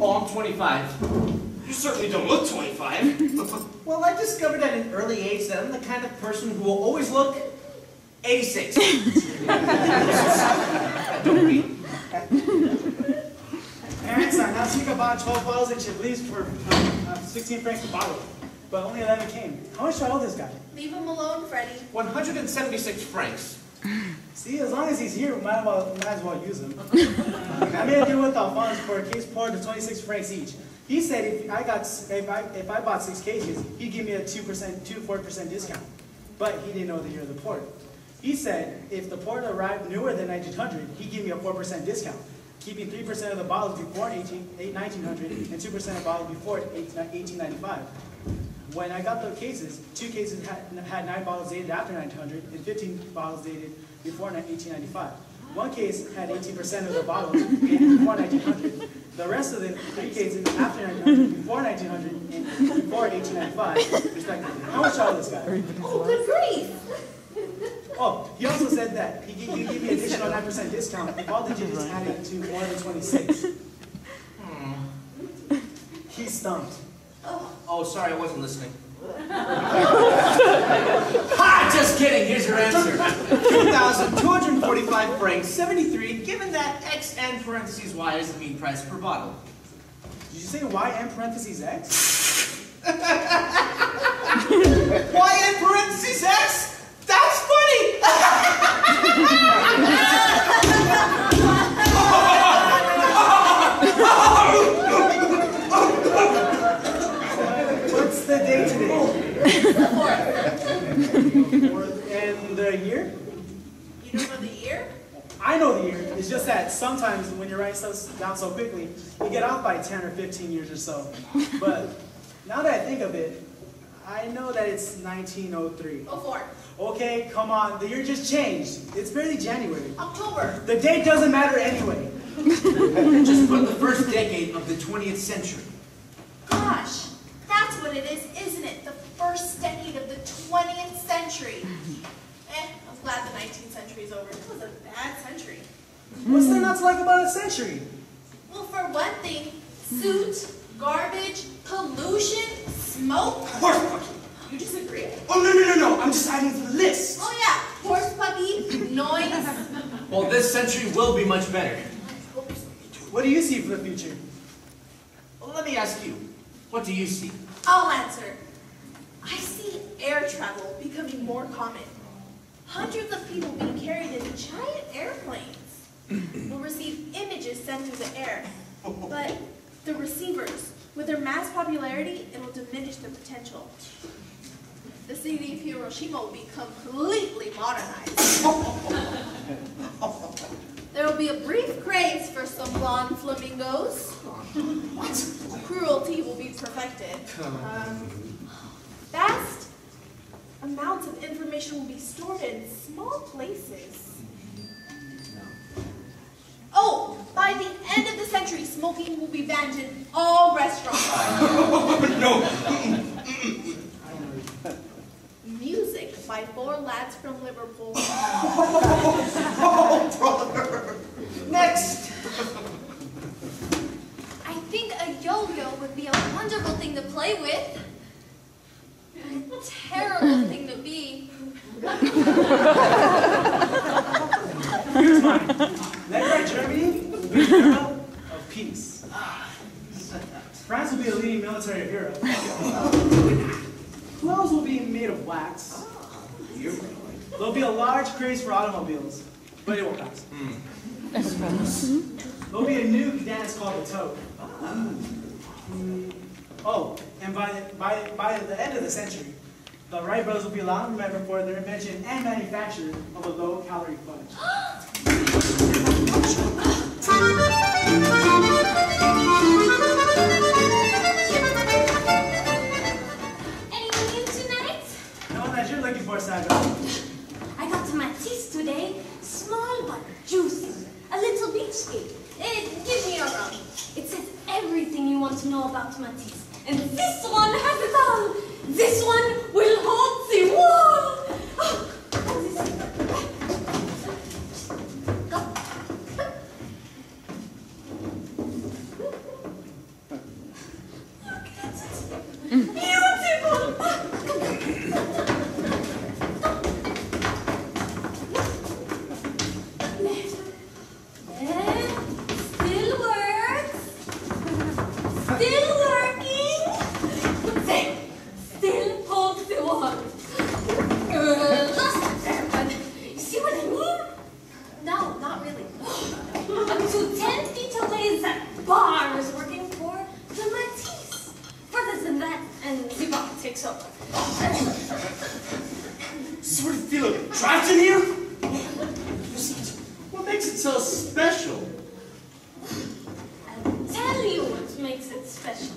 Oh, I'm 25. You certainly don't look 25. Well, I discovered at an early age that I'm the kind of person who will always look 86. Don't read. Parents, I now think about 12 bottles of Chablis for 16 francs a bottle, but only 11 came. How much do I owe this guy? Leave him alone, Freddie. 176 francs. See, as long as he's here, we might as well use him. I made a deal with Alphonse for a case poured of 26 francs each. He said if I bought 6 cases, he'd give me a 4% discount. But he didn't know the year of the port. He said if the port arrived newer than 1900, he'd give me a 4% discount, keeping 3% of the bottles before 1900 and 2% of bottles before 1895. When I got the cases, 2 cases had 9 bottles dated after 1900 and 15 bottles dated before 1895. 1 case had 18% of the bottles dated before 1900. The rest of the 3 cases after 1900, before 1900, and before 1895, respectively. How much are this guy? Oh, good grief! Oh, he also said that he gave me an additional 9% discount if all the digits added to more than 26. He's stumped. Oh, sorry, I wasn't listening. Ha! Just kidding. Here's your answer. 2,245 francs, 73, given that X and parentheses Y is the mean price per bottle. Did you say Y and parentheses X? Y and parentheses X? That's funny! What's the date today? The 4th. And the year? You don't know the year? I know the year. It's just that sometimes when you're writing stuff down so quickly, you get off by 10 or 15 years or so. But now that I think of it, I know that it's 1903. 04. Okay, come on. The year just changed. It's barely January. October. The date doesn't matter anyway. Just put the first decade of the 20th century. Gosh, that's what it is, isn't it? The first decade of the 20th century. I'm glad the 19th century is over. It was a bad century. What's there not to like about a century? Well, for one thing, soot, garbage, pollution, smoke. Horse pucky. You disagree? Oh, no. I'm just adding to the list. Oh yeah, horse puppy, noise. Well, this century will be much better. What do you see for the future? Well, let me ask you, what do you see? I'll answer. I see air travel becoming more common. Hundreds of people being carried in giant airplanes will receive images sent through the air. But the receivers, with their mass popularity, it'll diminish their potential. The city of Hiroshima will be completely modernized. There will be a brief craze for some blonde flamingos. What? Cruelty will be perfected. Vast amounts of information will be stored in small places. Oh, by the end of the century, smoking will be banned in all restaurants. No. Music by 4 lads from Liverpool. Oh, brother. Next! I think a yo-yo would be a wonderful thing to play with. A terrible thing to be. Here's mine. Led by Germany will be an era of peace. France will be a leading military of Europe. Clothes will be made of wax. There'll be a large craze for automobiles, but it won't last. There'll be a new dance called the toe. Oh, and by the end of the century, the Wright brothers will be long remembered for their invention and manufacture of a low-calorie fudge. Anything new tonight? No one that you're looking for, Saga. I got Matisse today. Small but juicy. A little beach cake. Give me a rum. It says everything you want to know about Matisse. And this one has it all. This one will hold the wall. Beautiful! Still works. Still working. There. Still holds the wall. Lost it there, but you see what I mean? No, not really. Up to 10 feet away is that bar is working for the Matisse. Further than that, and the bar takes over. Sort of feel like trapped in here? What makes it so special? I'll tell you what makes it special.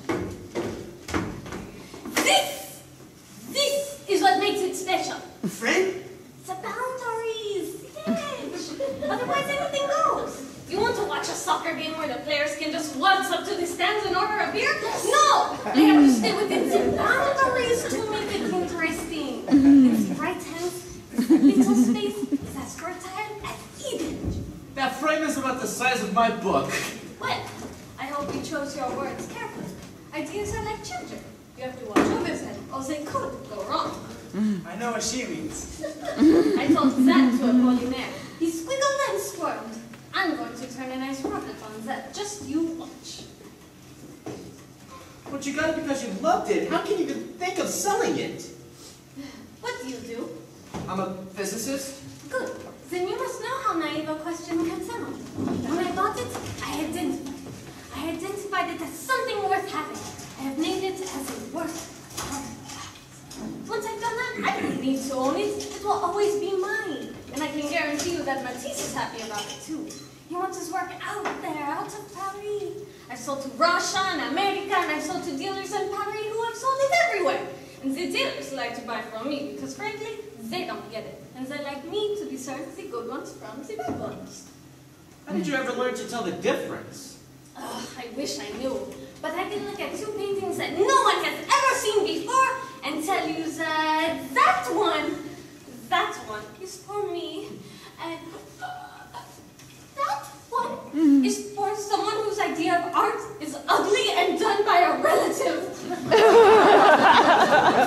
This is what makes it special. Friend? The boundaries, the edge. Otherwise, anything goes. You want to watch a soccer game where the players can just waltz up to the stands and order a beer? No! They have to stay within the boundaries to make it interesting. In the right hands, this little space is as fertile as Eden. That frame is about the size of my book. Well, I hope you chose your words carefully. Ideas are like children. You have to watch over them, or they could go wrong. I know what she means. I told that to Apollinaire. He squiggled and squirmed. I'm going to turn a nice profit on that. Just you watch. But you got it because you loved it. How can you even think of selling it? What do you do? I'm a physicist. Good. Then you must know how naive a question can sound. When I bought it, I identified it as something worth having. I have named it as a work of art. Once I've done that, I don't need to own it. It will always be mine. And I can guarantee you that Matisse is happy about it too. He wants his work out there, out of Paris. I've sold to Russia and America, and I've sold to dealers in Paris who have sold it everywhere. And the dealers like to buy from me because, frankly, they don't get it. And they like me to discern the good ones from the bad ones. How did you ever learn to tell the difference? I wish I knew. But I can look at two paintings that no one has ever seen before and tell you that that one is for me. And that one is for someone whose idea of art is ugly and done by a relative.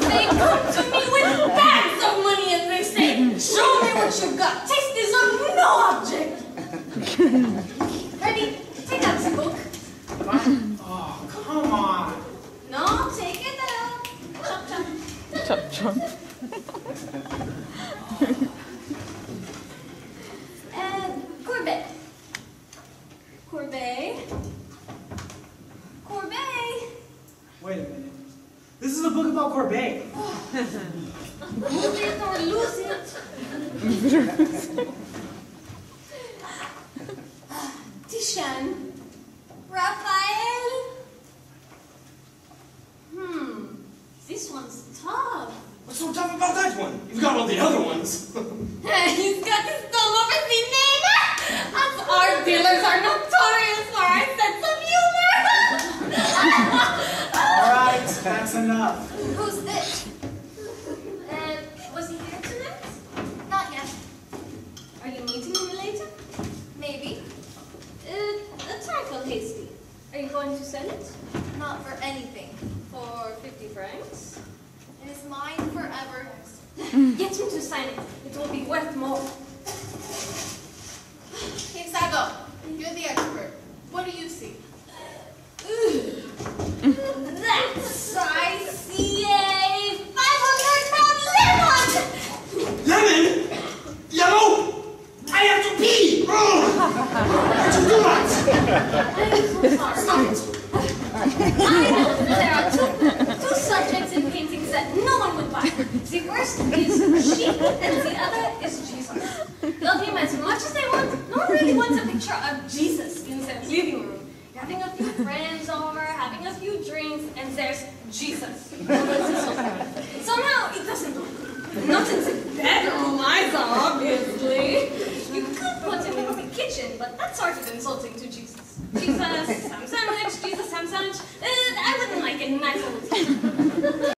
They come to me with bags of money and they say, show me what you got. Taste is of no object. Ready? Take out the book. Oh, come on. No, take it out. Chop, chop. Chop, chop. Courbet. Courbet. Courbet. Wait a minute. This is a book about Courbet. Move it or lose it. Titian. Raphael. This one's tough. What's so tough about that one? You've got all the other ones. He's got his thumb over the name. Us art dealers are notorious for our sense of humor. All right, that's enough. Who's this? Was he here tonight? Not yet. Are you meeting him later? Maybe. A trifle hasty. Are you going to sell it? Not for anything. For 50 francs? It is mine forever. Get him to sign it. It will be worth more. Picasso, you're the expert. What do you see? That's I see a 500-pound lemon! Lemon? Yellow? I have to pee! Oh! Why'd you do that? I'm so sorry. I know there are two subjects in paintings that no one would buy. The first is a sheep and the other is Jesus. Love him as much as they want. No one really wants a picture of Jesus in their living room. You're having a few friends over, having a few drinks, and there's Jesus. Somehow it doesn't look good. Not in the bedroom either, obviously. You could put him in the kitchen, but that's sort of insulting to Jesus. Jesus, ham sandwich, Jesus, ham sandwich. I wouldn't like it nice and